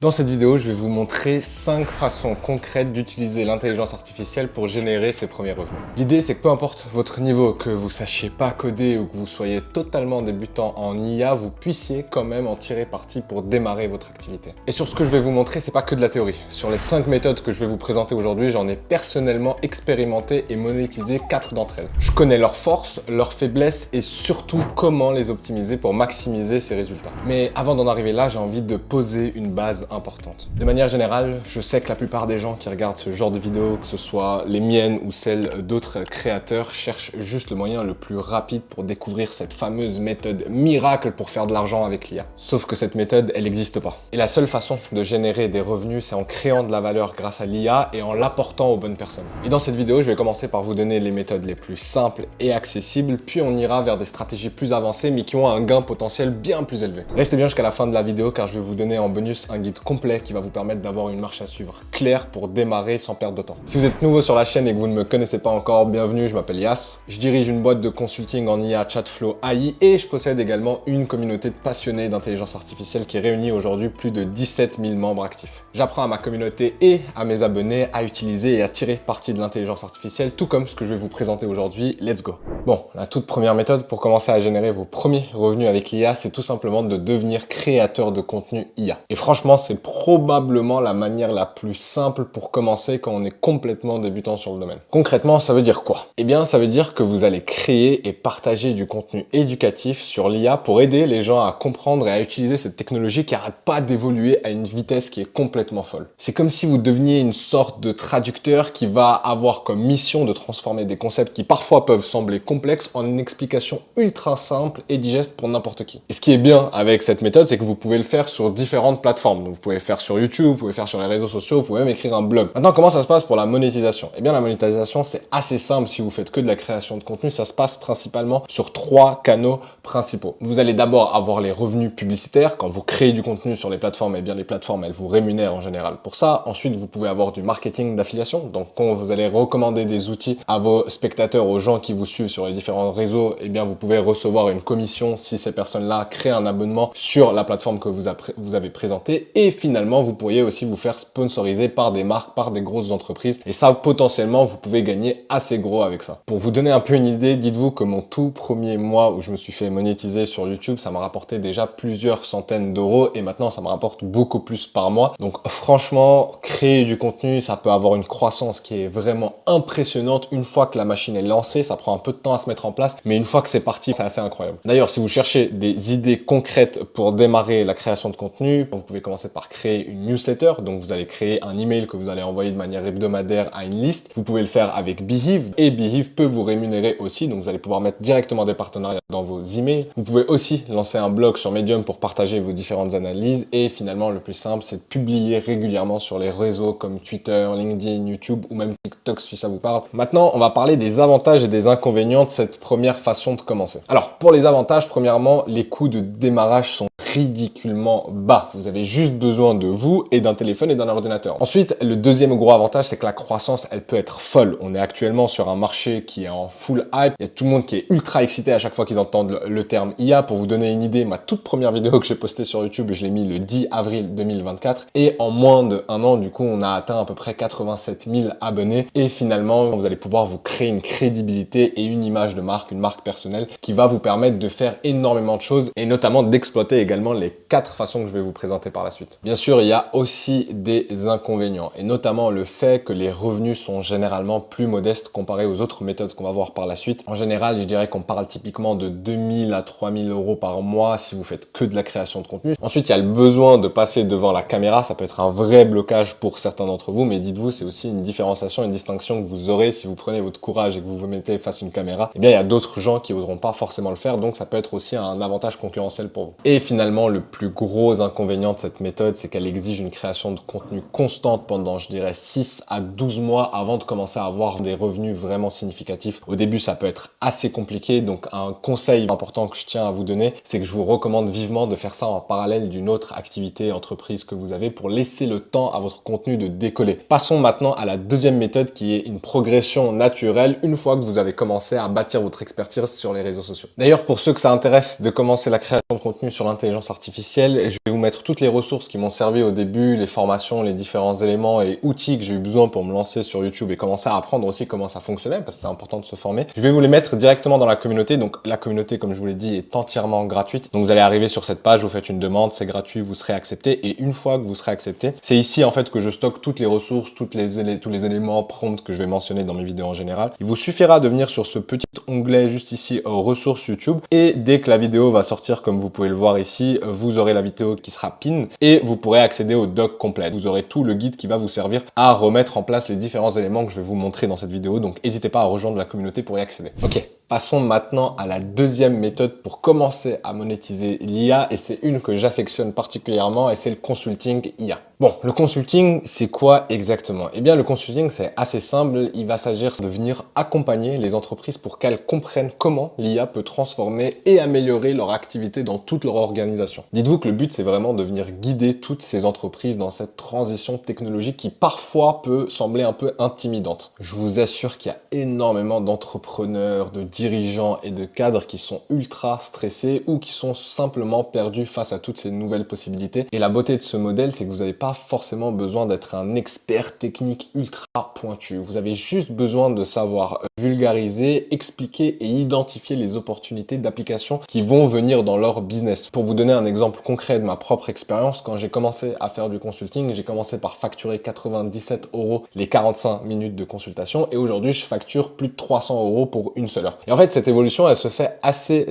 Dans cette vidéo, je vais vous montrer 5 façons concrètes d'utiliser l'intelligence artificielle pour générer ses premiers revenus. L'idée, c'est que peu importe votre niveau, que vous sachiez pas coder ou que vous soyez totalement débutant en IA, vous puissiez quand même en tirer parti pour démarrer votre activité. Et sur ce que je vais vous montrer, c'est pas que de la théorie. Sur les 5 méthodes que je vais vous présenter aujourd'hui, j'en ai personnellement expérimenté et monétisé 4 d'entre elles. Je connais leurs forces, leurs faiblesses et surtout comment les optimiser pour maximiser ces résultats. Mais avant d'en arriver là, j'ai envie de poser une base importante. De manière générale, je sais que la plupart des gens qui regardent ce genre de vidéos, que ce soit les miennes ou celles d'autres créateurs, cherchent juste le moyen le plus rapide pour découvrir cette fameuse méthode miracle pour faire de l'argent avec l'IA. Sauf que cette méthode, elle n'existe pas. Et la seule façon de générer des revenus, c'est en créant de la valeur grâce à l'IA et en l'apportant aux bonnes personnes. Et dans cette vidéo, je vais commencer par vous donner les méthodes les plus simples et accessibles, puis on ira vers des stratégies plus avancées mais qui ont un gain potentiel bien plus élevé. Restez bien jusqu'à la fin de la vidéo car je vais vous donner en bonus un guide complet qui va vous permettre d'avoir une marche à suivre claire pour démarrer sans perdre de temps. Si vous êtes nouveau sur la chaîne et que vous ne me connaissez pas encore, bienvenue, je m'appelle Yas. Je dirige une boîte de consulting en IA Chatflow AI et je possède également une communauté de passionnés d'intelligence artificielle qui réunit aujourd'hui plus de 17 000 membres actifs. J'apprends à ma communauté et à mes abonnés à utiliser et à tirer parti de l'intelligence artificielle, tout comme ce que je vais vous présenter aujourd'hui. Let's go! Bon, la toute première méthode pour commencer à générer vos premiers revenus avec l'IA, c'est tout simplement de devenir créateur de contenu IA. Et franchement, c'est probablement la manière la plus simple pour commencer quand on est complètement débutant sur le domaine. Concrètement, ça veut dire quoi? Eh bien, ça veut dire que vous allez créer et partager du contenu éducatif sur l'IA pour aider les gens à comprendre et à utiliser cette technologie qui n'arrête pas d'évoluer à une vitesse qui est complètement folle. C'est comme si vous deveniez une sorte de traducteur qui va avoir comme mission de transformer des concepts qui parfois peuvent sembler complexes en une explication ultra simple et digeste pour n'importe qui. Et ce qui est bien avec cette méthode, c'est que vous pouvez le faire sur différentes plateformes. Donc, vous pouvez le faire sur YouTube, vous pouvez le faire sur les réseaux sociaux, vous pouvez même écrire un blog. Maintenant, comment ça se passe pour la monétisation? Eh bien, la monétisation, c'est assez simple si vous faites que de la création de contenu. Ça se passe principalement sur 3 canaux principaux. Vous allez d'abord avoir les revenus publicitaires. Quand vous créez du contenu sur les plateformes, eh bien, les plateformes, elles vous rémunèrent en général pour ça. Ensuite, vous pouvez avoir du marketing d'affiliation. Donc, quand vous allez recommander des outils à vos spectateurs, aux gens qui vous suivent sur les différents réseaux, eh bien, vous pouvez recevoir une commission si ces personnes-là créent un abonnement sur la plateforme que vous avez présentée. Et finalement, vous pourriez aussi vous faire sponsoriser par des marques, par des grosses entreprises. Et ça, potentiellement, vous pouvez gagner assez gros avec ça. Pour vous donner un peu une idée, dites-vous que mon tout premier mois où je me suis fait monétiser sur YouTube, ça m'a rapporté déjà plusieurs centaines d'euros et maintenant, ça me rapporte beaucoup plus par mois. Donc franchement, créer du contenu, ça peut avoir une croissance qui est vraiment impressionnante. Une fois que la machine est lancée, ça prend un peu de temps à se mettre en place, mais une fois que c'est parti, c'est assez incroyable. D'ailleurs, si vous cherchez des idées concrètes pour démarrer la création de contenu, vous pouvez commencer par créer une newsletter. Donc, vous allez créer un email que vous allez envoyer de manière hebdomadaire à une liste. Vous pouvez le faire avec Beehive et Beehive peut vous rémunérer aussi. Donc, vous allez pouvoir mettre directement des partenariats dans vos emails. Vous pouvez aussi lancer un blog sur Medium pour partager vos différentes analyses. Et finalement, le plus simple, c'est de publier régulièrement sur les réseaux comme Twitter, LinkedIn, YouTube ou même TikTok si ça vous parle. Maintenant, on va parler des avantages et des inconvénients de cette première façon de commencer. Alors, pour les avantages, premièrement, les coûts de démarrage sont ridiculement bas. Vous avez juste besoin de vous et d'un téléphone et d'un ordinateur. Ensuite, le deuxième gros avantage, c'est que la croissance, elle peut être folle. On est actuellement sur un marché qui est en full hype. Il y a tout le monde qui est ultra excité à chaque fois qu'ils entendent le terme IA. Pour vous donner une idée, ma toute première vidéo que j'ai postée sur YouTube, je l'ai mis le 10 avril 2024. Et en moins d'un an, du coup, on a atteint à peu près 87 000 abonnés. Et finalement, vous allez pouvoir vous créer une crédibilité et une image de marque, une marque personnelle qui va vous permettre de faire énormément de choses et notamment d'exploiter également les 4 façons que je vais vous présenter par la suite. Bien sûr, il y a aussi des inconvénients et notamment le fait que les revenus sont généralement plus modestes comparés aux autres méthodes qu'on va voir par la suite. En général, je dirais qu'on parle typiquement de 2000 à 3000 euros par mois si vous faites que de la création de contenu. Ensuite, il y a le besoin de passer devant la caméra. Ça peut être un vrai blocage pour certains d'entre vous, mais dites-vous, c'est aussi une différenciation, une distinction que vous aurez si vous prenez votre courage et que vous vous mettez face à une caméra. Eh bien, il y a d'autres gens qui n'oseront pas forcément le faire, donc ça peut être aussi un avantage concurrentiel pour vous. Et finalement, le plus gros inconvénient de cette méthode, c'est qu'elle exige une création de contenu constante pendant, je dirais, 6 à 12 mois avant de commencer à avoir des revenus vraiment significatifs. Au début, ça peut être assez compliqué, donc un conseil important que je tiens à vous donner, c'est que je vous recommande vivement de faire ça en parallèle d'une autre activité, entreprise que vous avez pour laisser le temps à votre contenu de décoller. Passons maintenant à la deuxième méthode qui est une progression naturelle une fois que vous avez commencé à bâtir votre expertise sur les réseaux sociaux. D'ailleurs, pour ceux que ça intéresse de commencer la création de contenu sur l'intelligence l'intelligence artificielle. Je vais vous mettre toutes les ressources qui m'ont servi au début, les formations, les différents éléments et outils que j'ai eu besoin pour me lancer sur YouTube et commencer à apprendre aussi comment ça fonctionnait, parce que c'est important de se former. Je vais vous les mettre directement dans la communauté. Donc la communauté, comme je vous l'ai dit, est entièrement gratuite. Donc vous allez arriver sur cette page, vous faites une demande, c'est gratuit, vous serez accepté. Et une fois que vous serez accepté, c'est ici en fait que je stocke toutes les ressources, tous les éléments prompts que je vais mentionner dans mes vidéos en général. Il vous suffira de venir sur ce petit onglet juste ici, ressources YouTube. Et dès que la vidéo va sortir, comme vous pouvez le voir ici, vous aurez la vidéo qui sera pin et vous pourrez accéder au doc complet. Vous aurez tout le guide qui va vous servir à remettre en place les différents éléments que je vais vous montrer dans cette vidéo. Donc n'hésitez pas à rejoindre la communauté pour y accéder. Ok. Passons maintenant à la deuxième méthode pour commencer à monétiser l'IA et c'est une que j'affectionne particulièrement et c'est le consulting IA. Bon, le consulting, c'est quoi exactement? Eh bien, le consulting, c'est assez simple. Il va s'agir de venir accompagner les entreprises pour qu'elles comprennent comment l'IA peut transformer et améliorer leur activité dans toute leur organisation. Dites-vous que le but, c'est vraiment de venir guider toutes ces entreprises dans cette transition technologique qui parfois peut sembler un peu intimidante. Je vous assure qu'il y a énormément d'entrepreneurs, de dirigeants et de cadres qui sont ultra stressés ou qui sont simplement perdus face à toutes ces nouvelles possibilités. Et la beauté de ce modèle, c'est que vous n'avez pas forcément besoin d'être un expert technique ultra pointu. Vous avez juste besoin de savoir vulgariser, expliquer et identifier les opportunités d'application qui vont venir dans leur business. Pour vous donner un exemple concret de ma propre expérience, quand j'ai commencé à faire du consulting, j'ai commencé par facturer 97 € les 45 minutes de consultation et aujourd'hui je facture plus de 300 € pour une seule heure. Et en fait, cette évolution, elle se fait assez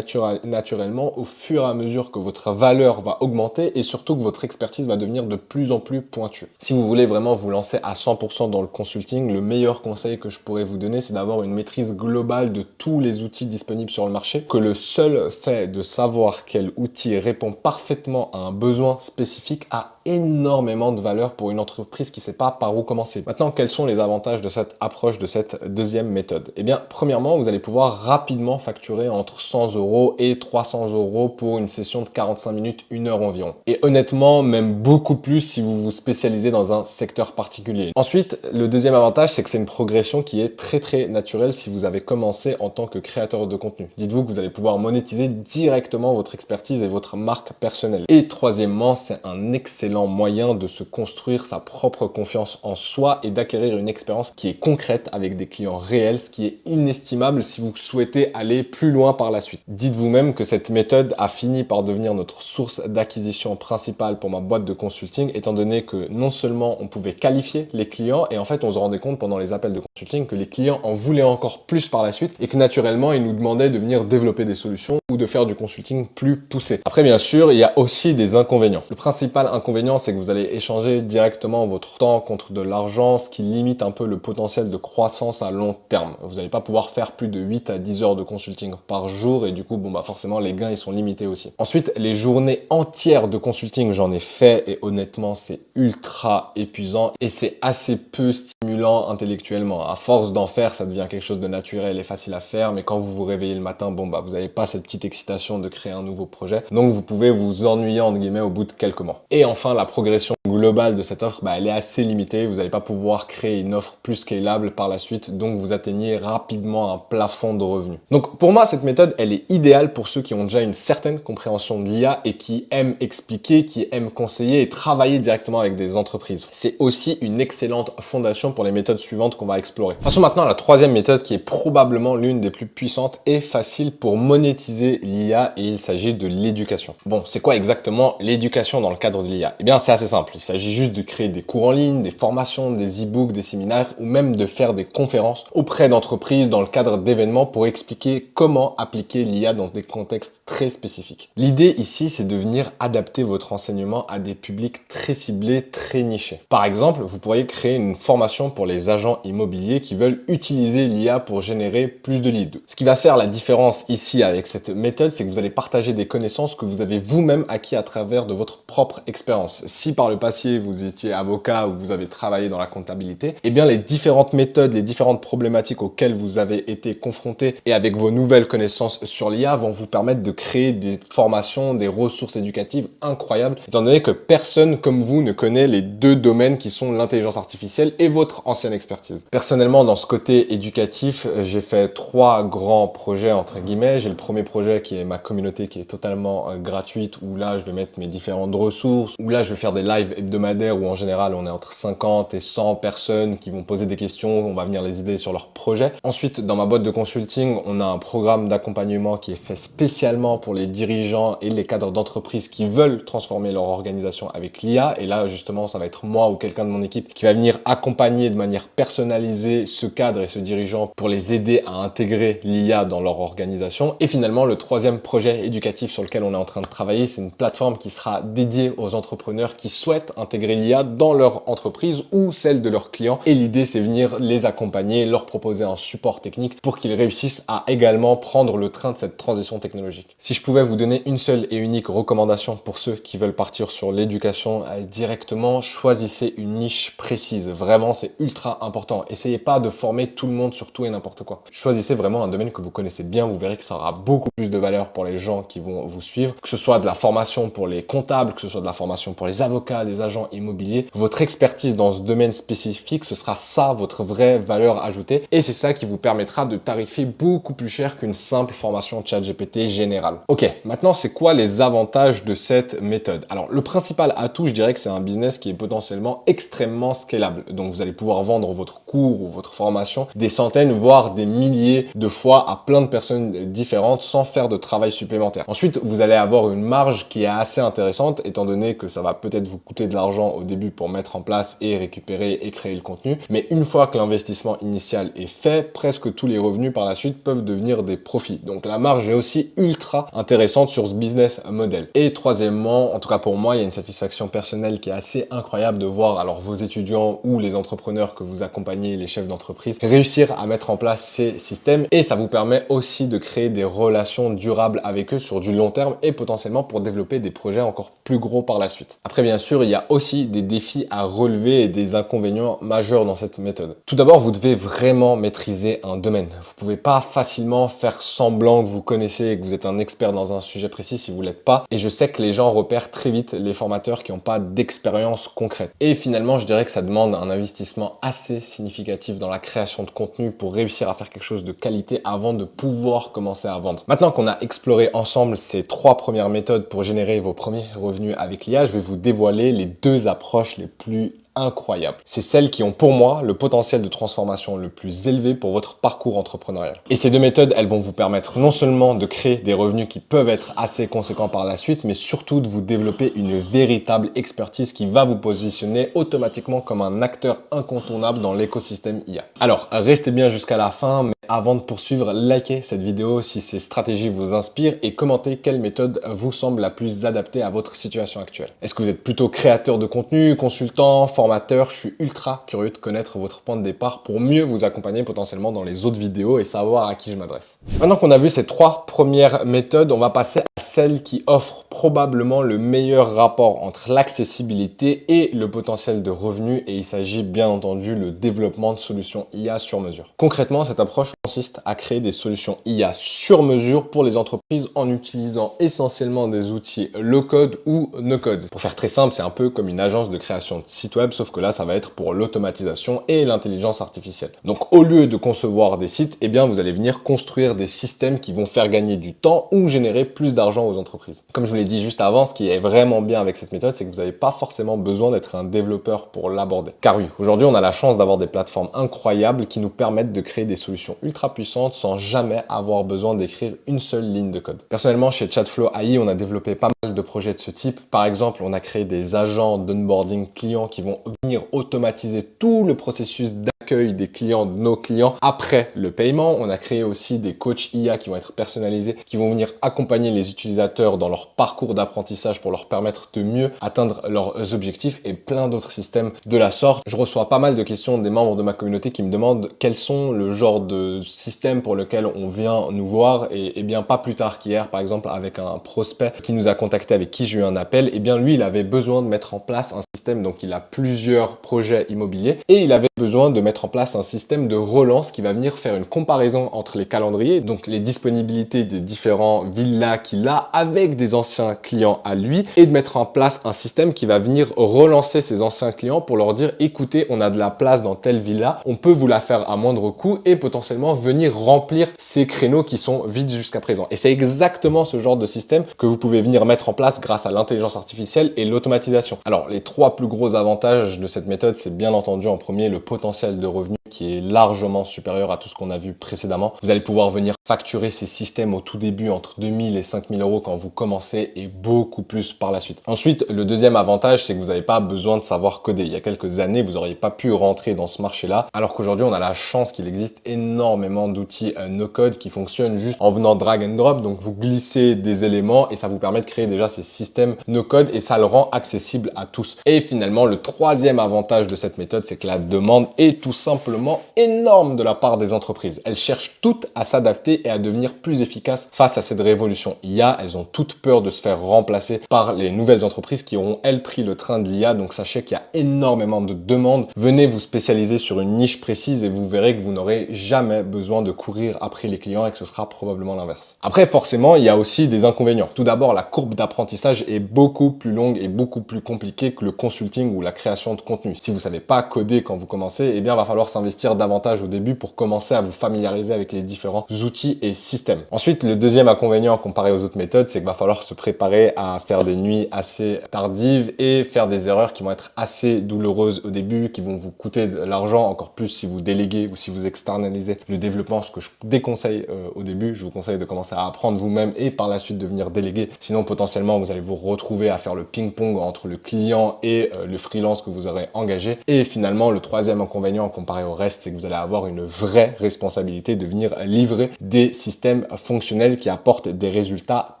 naturellement au fur et à mesure que votre valeur va augmenter et surtout que votre expertise va devenir de plus en plus pointue. Si vous voulez vraiment vous lancer à 100% dans le consulting, le meilleur conseil que je pourrais vous donner, c'est d'avoir une maîtrise globale de tous les outils disponibles sur le marché, que le seul fait de savoir quel outil répond parfaitement à un besoin spécifique a énormément de valeur pour une entreprise qui ne sait pas par où commencer. Maintenant, quels sont les avantages de cette approche, de cette deuxième méthode? Eh bien, premièrement, vous allez pouvoir rapidement facturer entre 100 € et 300 € pour une session de 45 minutes, 1 heure environ. Et honnêtement, même beaucoup plus si vous vous spécialisez dans un secteur particulier. Ensuite, le deuxième avantage, c'est que c'est une progression qui est très naturelle si vous avez commencé en tant que créateur de contenu. Dites-vous que vous allez pouvoir monétiser directement votre expertise et votre marque personnelle. Et troisièmement, c'est un excellent moyen de se construire sa propre confiance en soi et d'acquérir une expérience qui est concrète avec des clients réels, ce qui est inestimable si vous souhaitez aller plus loin par la suite. Dites-vous même que cette méthode a fini par devenir notre source d'acquisition principale pour ma boîte de consulting, étant donné que non seulement on pouvait qualifier les clients et en fait on se rendait compte pendant les appels de consulting que les clients en voulaient encore plus par la suite et que naturellement ils nous demandaient de venir développer des solutions ou de faire du consulting plus poussé. Après bien sûr, il y a aussi des inconvénients. Le principal inconvénient, c'est que vous allez échanger directement votre temps contre de l'argent, ce qui limite un peu le potentiel de croissance à long terme. Vous n'allez pas pouvoir faire plus de 8 à 10 heures de consulting par jour et du coup, bon bah forcément les gains ils sont limités aussi. Ensuite, les journées entières de consulting, j'en ai fait et honnêtement c'est ultra épuisant et c'est assez peu stimulant intellectuellement. À force d'en faire, ça devient quelque chose de naturel et facile à faire, mais quand vous vous réveillez le matin, bon bah vous n'avez pas cette petite excitation de créer un nouveau projet, donc vous pouvez vous ennuyer entre guillemets au bout de quelques mois. Et enfin, la progression globale de cette offre, elle est assez limitée. Vous n'allez pas pouvoir créer une offre plus scalable par la suite, donc vous atteignez rapidement un plafond de revenus. Donc pour moi, cette méthode, elle est idéale pour ceux qui ont déjà une certaine compréhension de l'IA et qui aiment expliquer, qui aiment conseiller et travailler directement avec des entreprises. C'est aussi une excellente fondation pour les méthodes suivantes qu'on va explorer. Passons maintenant à la troisième méthode qui est probablement l'une des plus puissantes et faciles pour monétiser l'IA et il s'agit de l'éducation. Bon, c'est quoi exactement l'éducation dans le cadre de l'IA? Eh bien, c'est assez simple. Il s'agit juste de créer des cours en ligne, des formations, des e-books, des séminaires ou même de faire des conférences auprès d'entreprises dans le cadre d'événements pour expliquer comment appliquer l'IA dans des contextes très spécifiques. L'idée ici, c'est de venir adapter votre enseignement à des publics très ciblés, très nichés. Par exemple, vous pourriez créer une formation pour les agents immobiliers qui veulent utiliser l'IA pour générer plus de leads. Ce qui va faire la différence ici avec cette méthode, c'est que vous allez partager des connaissances que vous avez vous-même acquis à travers de votre propre expérience. Si par le passé, passiez, vous étiez avocat ou vous avez travaillé dans la comptabilité, eh bien les différentes méthodes, les différentes problématiques auxquelles vous avez été confrontés et avec vos nouvelles connaissances sur l'IA vont vous permettre de créer des formations, des ressources éducatives incroyables, étant donné que personne comme vous ne connaît les deux domaines qui sont l'intelligence artificielle et votre ancienne expertise. Personnellement, dans ce côté éducatif, j'ai fait 3 grands projets entre guillemets. J'ai le premier projet qui est ma communauté qui est totalement gratuite, où là je vais mettre mes différentes ressources, où là je vais faire des lives hebdomadaires où en général on est entre 50 et 100 personnes qui vont poser des questions, on va venir les aider sur leur projet. Ensuite, dans ma boîte de consulting, on a un programme d'accompagnement qui est fait spécialement pour les dirigeants et les cadres d'entreprise qui veulent transformer leur organisation avec l'IA. Et là, justement, ça va être moi ou quelqu'un de mon équipe qui va venir accompagner de manière personnalisée ce cadre et ce dirigeant pour les aider à intégrer l'IA dans leur organisation. Et finalement, le troisième projet éducatif sur lequel on est en train de travailler, c'est une plateforme qui sera dédiée aux entrepreneurs qui souhaitent intégrer l'IA dans leur entreprise ou celle de leurs clients. Et l'idée, c'est venir les accompagner, leur proposer un support technique pour qu'ils réussissent à également prendre le train de cette transition technologique. Si je pouvais vous donner une seule et unique recommandation pour ceux qui veulent partir sur l'éducation directement, choisissez une niche précise. Vraiment, c'est ultra important. Essayez pas de former tout le monde sur tout et n'importe quoi. Choisissez vraiment un domaine que vous connaissez bien. Vous verrez que ça aura beaucoup plus de valeur pour les gens qui vont vous suivre. Que ce soit de la formation pour les comptables, que ce soit de la formation pour les avocats, les agents immobiliers. Votre expertise dans ce domaine spécifique, ce sera ça votre vraie valeur ajoutée. Et c'est ça qui vous permettra de tarifer beaucoup plus cher qu'une simple formation ChatGPT générale. Ok, maintenant c'est quoi les avantages de cette méthode? Alors le principal atout, je dirais que c'est un business qui est potentiellement extrêmement scalable. Donc vous allez pouvoir vendre votre cours ou votre formation des centaines voire des milliers de fois à plein de personnes différentes sans faire de travail supplémentaire. Ensuite, vous allez avoir une marge qui est assez intéressante étant donné que ça va peut-être vous coûter de l'argent au début pour mettre en place et récupérer et créer le contenu. Mais une fois que l'investissement initial est fait, presque tous les revenus par la suite peuvent devenir des profits. Donc la marge est aussi ultra intéressante sur ce business model. Et troisièmement, en tout cas pour moi, il y a une satisfaction personnelle qui est assez incroyable de voir alors vos étudiants ou les entrepreneurs que vous accompagnez, les chefs d'entreprise, réussir à mettre en place ces systèmes. Et ça vous permet aussi de créer des relations durables avec eux sur du long terme et potentiellement pour développer des projets encore plus gros par la suite. Après, bien sûr, il y a aussi des défis à relever et des inconvénients majeurs dans cette méthode. Tout d'abord, vous devez vraiment maîtriser un domaine. Vous pouvez pas facilement faire semblant que vous connaissez et que vous êtes un expert dans un sujet précis si vous l'êtes pas. Et je sais que les gens repèrent très vite les formateurs qui n'ont pas d'expérience concrète. Et finalement, je dirais que ça demande un investissement assez significatif dans la création de contenu pour réussir à faire quelque chose de qualité avant de pouvoir commencer à vendre. Maintenant qu'on a exploré ensemble ces 3 premières méthodes pour générer vos premiers revenus avec l'IA, je vais vous dévoiler les 2 approches les plus incroyables. C'est celles qui ont pour moi le potentiel de transformation le plus élevé pour votre parcours entrepreneurial. Et ces 2 méthodes, elles vont vous permettre non seulement de créer des revenus qui peuvent être assez conséquents par la suite, mais surtout de vous développer une véritable expertise qui va vous positionner automatiquement comme un acteur incontournable dans l'écosystème IA. Alors, restez bien jusqu'à la fin, mais avant de poursuivre, likez cette vidéo si ces stratégies vous inspirent et commentez quelle méthode vous semble la plus adaptée à votre situation actuelle. Est-ce que vous êtes plutôt créateur de contenu, consultant, formateur? Je suis ultra curieux de connaître votre point de départ pour mieux vous accompagner potentiellement dans les autres vidéos et savoir à qui je m'adresse. Maintenant qu'on a vu ces 3 premières méthodes, on va passer à celle qui offre probablement le meilleur rapport entre l'accessibilité et le potentiel de revenus, et il s'agit bien entendu le développement de solutions IA sur mesure. Concrètement, cette approche consiste à créer des solutions IA sur mesure pour les entreprises en utilisant essentiellement des outils low-code ou no-code. Pour faire très simple, c'est un peu comme une agence de création de site web, sauf que là, ça va être pour l'automatisation et l'intelligence artificielle. Donc, au lieu de concevoir des sites, eh bien, vous allez venir construire des systèmes qui vont faire gagner du temps ou générer plus d'argent aux entreprises. Comme je vous l'ai dit juste avant, ce qui est vraiment bien avec cette méthode, c'est que vous n'avez pas forcément besoin d'être un développeur pour l'aborder. Car oui, aujourd'hui, on a la chance d'avoir des plateformes incroyables qui nous permettent de créer des solutions ultra puissantes sans jamais avoir besoin d'écrire une seule ligne de code. Personnellement, chez Chatflow AI, on a développé pas mal de projets de ce type. Par exemple, on a créé des agents d'onboarding clients qui vont venir automatiser tout le processus d'accueil des clients, de nos clients, après le paiement. On a créé aussi des coachs IA qui vont être personnalisés, qui vont venir accompagner les utilisateurs dans leur parcours d'apprentissage pour leur permettre de mieux atteindre leurs objectifs et plein d'autres systèmes de la sorte. Je reçois pas mal de questions des membres de ma communauté qui me demandent quels sont le genre de système pour lequel on vient nous voir, et bien pas plus tard qu'hier, par exemple, avec un prospect qui nous a contacté, avec qui j'ai eu un appel, et bien lui, il avait besoin de mettre en place un système système, donc il a plusieurs projets immobiliers et il avait besoin de mettre en place un système de relance qui va venir faire une comparaison entre les calendriers, donc les disponibilités des différents villas qu'il a avec des anciens clients à lui, et de mettre en place un système qui va venir relancer ses anciens clients pour leur dire écoutez, on a de la place dans telle villa, on peut vous la faire à moindre coût et potentiellement venir remplir ces créneaux qui sont vides jusqu'à présent. Et c'est exactement ce genre de système que vous pouvez venir mettre en place grâce à l'intelligence artificielle et l'automatisation. Alors les trois plus gros avantages de cette méthode, c'est bien entendu en premier le potentiel de revenus qui est largement supérieur à tout ce qu'on a vu précédemment. Vous allez pouvoir venir facturer ces systèmes au tout début entre 2000 et 5000 euros quand vous commencez et beaucoup plus par la suite. Ensuite, le deuxième avantage, c'est que vous n'avez pas besoin de savoir coder. Il y a quelques années, vous n'auriez pas pu rentrer dans ce marché-là, alors qu'aujourd'hui, on a la chance qu'il existe énormément d'outils no-code qui fonctionnent juste en venant drag and drop. Donc, vous glissez des éléments et ça vous permet de créer déjà ces systèmes no-code et ça le rend accessible à tous. Et finalement, le troisième avantage de cette méthode, c'est que la demande est tout simplement énorme de la part des entreprises. Elles cherchent toutes à s'adapter et à devenir plus efficaces face à cette révolution IA. Elles ont toutes peur de se faire remplacer par les nouvelles entreprises qui auront, elles, pris le train de l'IA. Donc sachez qu'il y a énormément de demandes. Venez vous spécialiser sur une niche précise et vous verrez que vous n'aurez jamais besoin de courir après les clients et que ce sera probablement l'inverse. Après, forcément, il y a aussi des inconvénients. Tout d'abord, la courbe d'apprentissage est beaucoup plus longue et beaucoup plus compliquée que le consulting ou la création de contenu. Si vous ne savez pas coder quand vous commencez, eh bien, il va falloir s'investir davantage au début pour commencer à vous familiariser avec les différents outils et systèmes. Ensuite, le deuxième inconvénient comparé aux autres méthodes, c'est qu'il va falloir se préparer à faire des nuits assez tardives et faire des erreurs qui vont être assez douloureuses au début, qui vont vous coûter de l'argent, encore plus si vous déléguez ou si vous externalisez le développement, ce que je déconseille au début. Je vous conseille de commencer à apprendre vous-même et par la suite de venir déléguer. Sinon, potentiellement, vous allez vous retrouver à faire le ping-pong entre le client et le freelance que vous aurez engagé. Et finalement, le troisième inconvénient comparé au reste, c'est que vous allez avoir une vraie responsabilité de venir livrer des systèmes fonctionnels qui apportent des résultats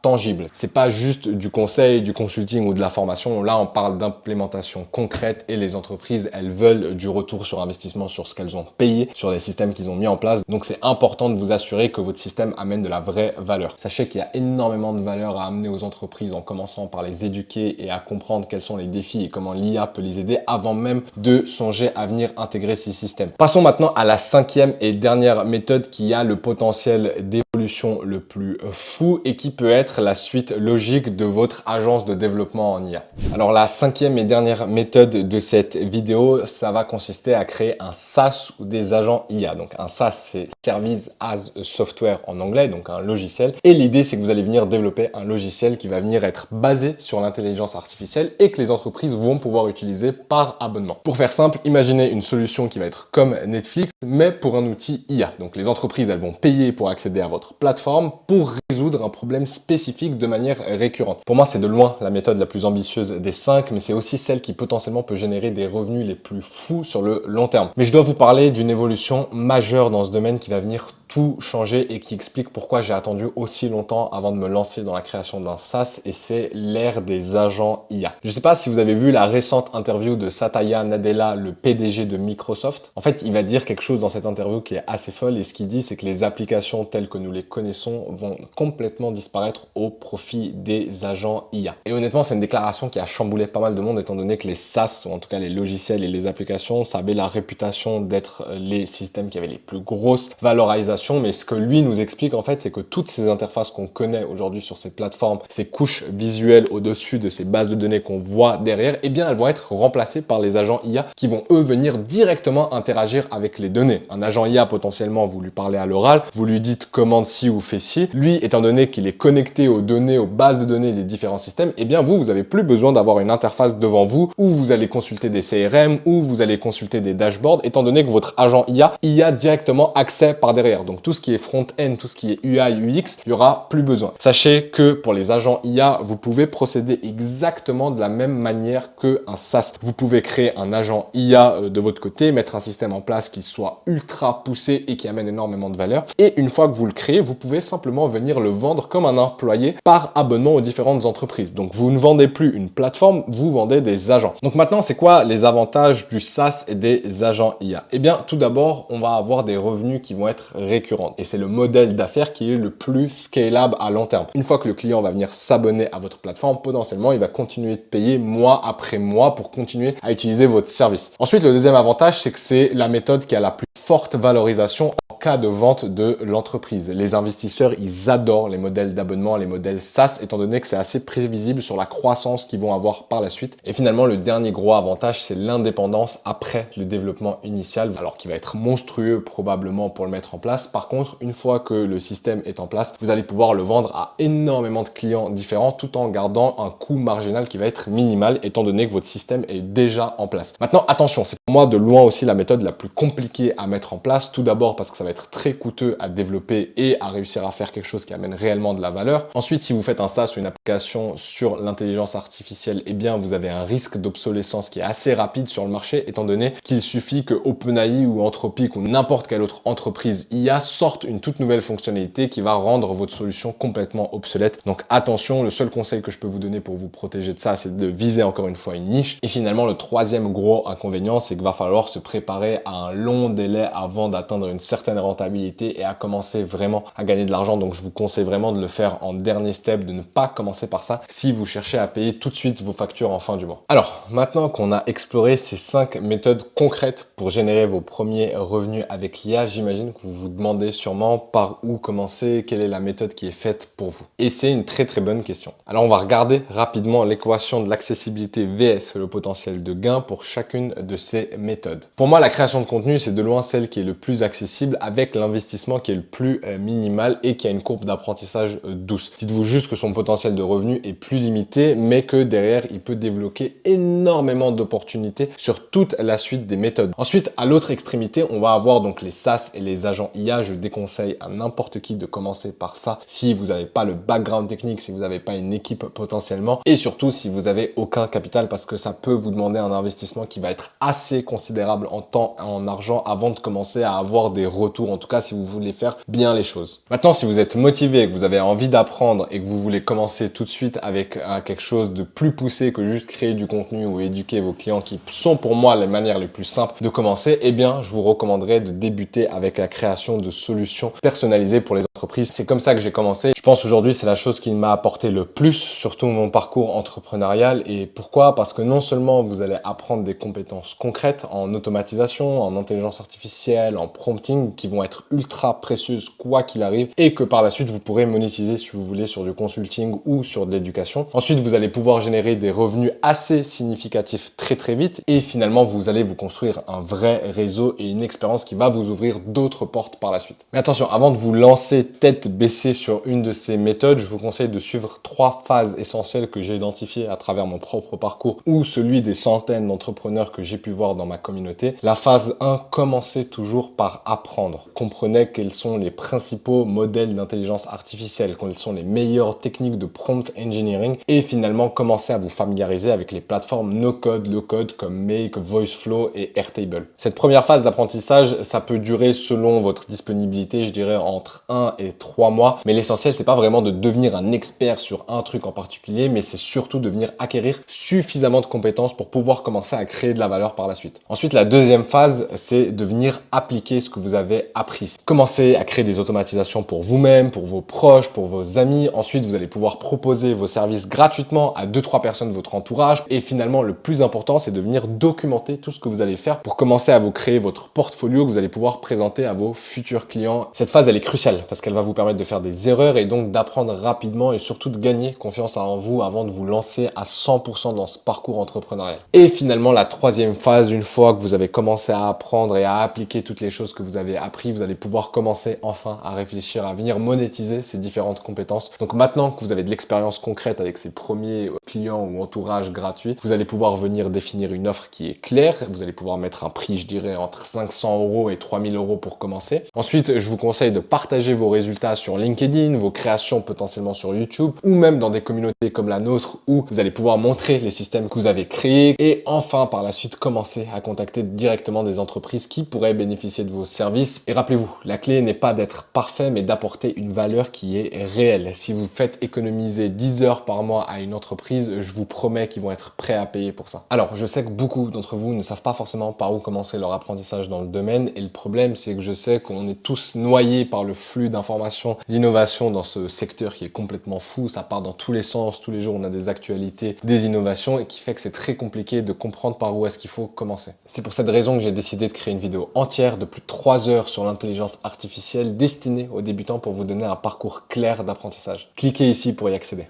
tangibles. C'est pas juste du conseil, du consulting ou de la formation. Là, on parle d'implémentation concrète et les entreprises, elles veulent du retour sur investissement sur ce qu'elles ont payé, sur les systèmes qu'ils ont mis en place. Donc, c'est important de vous assurer que votre système amène de la vraie valeur. Sachez qu'il y a énormément de valeur à amener aux entreprises en commençant par les éduquer et à comprendre quels sont les défis et comment l'IA peut les aider avant même de songer à venir intégrer ces systèmes. Passons maintenant à la cinquième et dernière méthode qui a le potentiel d'évolution le plus fou et qui peut être la suite logique de votre agence de développement en IA. Alors la cinquième et dernière méthode de cette vidéo, ça va consister à créer un SaaS ou des agents IA. Donc un SaaS, c'est Service as a Software en anglais, donc un logiciel. Et l'idée, c'est que vous allez venir développer un logiciel qui va venir être basé sur l'intelligence artificielle et que les entreprises vont pouvoir utiliser par abonnement. Pour faire simple, imaginez une solution qui va être comme Netflix, mais pour un outil IA. Donc les entreprises, elles vont payer pour accéder à votre plateforme pour résoudre un problème spécifique de manière récurrente. Pour moi, c'est de loin la méthode la plus ambitieuse des 5, mais c'est aussi celle qui potentiellement peut générer des revenus les plus fous sur le long terme. Mais je dois vous parler d'une évolution majeure dans ce domaine qui va venir tout changer et qui explique pourquoi j'ai attendu aussi longtemps avant de me lancer dans la création d'un SaaS, et c'est l'ère des agents IA. Je ne sais pas si vous avez vu la récente interview de Satya Nadella, le PDG de Microsoft. En fait, il va dire quelque chose dans cette interview qui est assez folle, et ce qu'il dit, c'est que les applications telles que nous les connaissons vont complètement disparaître au profit des agents IA. Et honnêtement, c'est une déclaration qui a chamboulé pas mal de monde, étant donné que les SaaS, ou en tout cas les logiciels et les applications, ça avait la réputation d'être les systèmes qui avaient les plus grosses valorisations. Mais ce que lui nous explique en fait, c'est que toutes ces interfaces qu'on connaît aujourd'hui sur ces plateformes, ces couches visuelles au-dessus de ces bases de données qu'on voit derrière, eh bien elles vont être remplacées par les agents IA qui vont eux venir directement interagir avec les données. Un agent IA, potentiellement, vous lui parlez à l'oral, vous lui dites commande ci ou fais ci. Lui, étant donné qu'il est connecté aux données, aux bases de données des différents systèmes, eh bien vous n'avez plus besoin d'avoir une interface devant vous où vous allez consulter des CRM, où vous allez consulter des dashboards, étant donné que votre agent IA y a directement accès par derrière. Donc tout ce qui est front-end, tout ce qui est UI, UX, il n'y aura plus besoin. Sachez que pour les agents IA, vous pouvez procéder exactement de la même manière qu'un SaaS. Vous pouvez créer un agent IA de votre côté, mettre un système en place qui soit ultra poussé et qui amène énormément de valeur. Et une fois que vous le créez, vous pouvez simplement venir le vendre comme un employé par abonnement aux différentes entreprises. Donc vous ne vendez plus une plateforme, vous vendez des agents. Donc maintenant, c'est quoi les avantages du SaaS et des agents IA? Eh bien, tout d'abord, on va avoir des revenus qui vont être récurrents. récurrente. Et c'est le modèle d'affaires qui est le plus scalable à long terme. Une fois que le client va venir s'abonner à votre plateforme, potentiellement, il va continuer de payer mois après mois pour continuer à utiliser votre service. Ensuite, le deuxième avantage, c'est que c'est la méthode qui a la plus forte valorisation en cas de vente de l'entreprise. Les investisseurs, ils adorent les modèles d'abonnement, les modèles SaaS, étant donné que c'est assez prévisible sur la croissance qu'ils vont avoir par la suite. Et finalement, le dernier gros avantage, c'est l'indépendance après le développement initial, alors qui va être monstrueux probablement pour le mettre en place. Par contre, une fois que le système est en place, vous allez pouvoir le vendre à énormément de clients différents tout en gardant un coût marginal qui va être minimal, étant donné que votre système est déjà en place. Maintenant, attention, c'est pour moi de loin aussi la méthode la plus compliquée à mettre en place. Tout d'abord parce que ça va être très coûteux à développer et à réussir à faire quelque chose qui amène réellement de la valeur. Ensuite, si vous faites un SaaS ou une application sur l'intelligence artificielle, eh bien, vous avez un risque d'obsolescence qui est assez rapide sur le marché, étant donné qu'il suffit que OpenAI ou Anthropic ou n'importe quelle autre entreprise IA sorte une toute nouvelle fonctionnalité qui va rendre votre solution complètement obsolète. Donc attention, le seul conseil que je peux vous donner pour vous protéger de ça, c'est de viser encore une fois une niche. Et finalement, le troisième gros inconvénient, c'est qu'il va falloir se préparer à un long délai avant d'atteindre une certaine rentabilité et à commencer vraiment à gagner de l'argent. Donc je vous conseille vraiment de le faire en dernier step, de ne pas commencer par ça si vous cherchez à payer tout de suite vos factures en fin du mois. Alors, maintenant qu'on a exploré ces 5 méthodes concrètes pour générer vos premiers revenus avec l'IA, j'imagine que vous vous demandez sûrement par où commencer, quelle est la méthode qui est faite pour vous. Et c'est une très bonne question. Alors on va regarder rapidement l'équation de l'accessibilité vs le potentiel de gain pour chacune de ces méthodes. Pour moi, la création de contenu, c'est de loin celle qui est le plus accessible avec l'investissement qui est le plus minimal et qui a une courbe d'apprentissage douce. Dites-vous juste que son potentiel de revenu est plus limité, mais que derrière, il peut débloquer énormément d'opportunités sur toute la suite des méthodes. Ensuite, à l'autre extrémité, on va avoir donc les SaaS et les agents IA. Je déconseille à n'importe qui de commencer par ça si vous n'avez pas le background technique, si vous n'avez pas une équipe potentiellement, et surtout si vous n'avez aucun capital, parce que ça peut vous demander un investissement qui va être assez considérable en temps et en argent avant de commencer à avoir des retours, en tout cas si vous voulez faire bien les choses. Maintenant, si vous êtes motivé, que vous avez envie d'apprendre et que vous voulez commencer tout de suite avec quelque chose de plus poussé que juste créer du contenu ou éduquer vos clients, qui sont pour moi les manières les plus simples de commencer, eh bien je vous recommanderais de débuter avec la création de solutions personnalisées pour les entreprises. C'est comme ça que j'ai commencé. Je pense aujourd'hui c'est la chose qui m'a apporté le plus, surtout mon parcours entrepreneurial. Et pourquoi? Parce que non seulement vous allez apprendre des compétences concrètes en automatisation, en intelligence artificielle, en prompting, qui vont être ultra précieuses quoi qu'il arrive, et que par la suite vous pourrez monétiser si vous voulez sur du consulting ou sur de l'éducation. Ensuite, vous allez pouvoir générer des revenus assez significatifs très vite, et finalement vous allez vous construire un vrai réseau et une expérience qui va vous ouvrir d'autres portes par la suite. Mais attention, avant de vous lancer tête baissée sur une de ces méthodes, je vous conseille de suivre 3 phases essentielles que j'ai identifiées à travers mon propre parcours ou celui des centaines d'entrepreneurs que j'ai pu voir dans ma communauté. La phase 1, commencez toujours par apprendre. Comprenez quels sont les principaux modèles d'intelligence artificielle, quelles sont les meilleures techniques de prompt engineering, et finalement commencez à vous familiariser avec les plateformes no-code, low-code comme Make, VoiceFlow et Airtable. Cette première phase d'apprentissage, ça peut durer selon votre disponibilité, je dirais entre 1 et 3 mois, mais l'essentiel c'est pas vraiment de devenir un expert sur un truc en particulier, mais c'est surtout de venir acquérir suffisamment de compétences pour pouvoir commencer à créer de la valeur par la suite. Ensuite, la deuxième phase, c'est de venir appliquer ce que vous avez appris. Commencez à créer des automatisations pour vous-même, pour vos proches, pour vos amis. Ensuite, vous allez pouvoir proposer vos services gratuitement à 2-3 personnes de votre entourage. Et finalement, le plus important, c'est de venir documenter tout ce que vous allez faire pour commencer à vous créer votre portfolio que vous allez pouvoir présenter à vos futurs clients. Cette phase, elle est cruciale parce qu'elle va vous permettre de faire des erreurs et donc d'apprendre rapidement et surtout de gagner confiance en vous avant de vous lancer à 100% dans ce parcours entrepreneurial. Et finalement, la troisième phase, une fois que vous avez commencé à apprendre et à appliquer toutes les choses que vous avez appris, vous allez pouvoir commencer enfin à réfléchir à venir monétiser ces différentes compétences. Donc maintenant que vous avez de l'expérience concrète avec ces premiers clients ou entourage gratuits, vous allez pouvoir venir définir une offre qui est claire. Vous allez pouvoir mettre un prix, je dirais, entre 500 € et 3000 € pour commencer. Ensuite, je vous conseille de partager vos résultats sur LinkedIn, vos créations potentiellement sur YouTube ou même dans des communautés comme la nôtre où vous allez pouvoir montrer les systèmes que vous avez créés. Et enfin, par la suite, commencer à contacter directement des entreprises qui pourraient bénéficier de vos services Et rappelez-vous, la clé n'est pas d'être parfait, mais d'apporter une valeur qui est réelle. Si vous faites économiser 10 heures par mois à une entreprise, je vous promets qu'ils vont être prêts à payer pour ça. Alors, je sais que beaucoup d'entre vous ne savent pas forcément par où commencer leur apprentissage dans le domaine, et le problème, c'est que je sais qu'on est tous noyés par le flux d'informations, d'innovation dans ce secteur qui est complètement fou. Ça part dans tous les sens, tous les jours on a des actualités, des innovations, et qui fait que c'est très compliqué de comprendre par où est-ce qu'il faut commencer. C'est pour cette raison que j'ai décidé de créer une vidéo entière de plus de 3 heures sur l'intelligence artificielle destinée aux débutants pour vous donner un parcours clair d'apprentissage. Cliquez ici pour y accéder.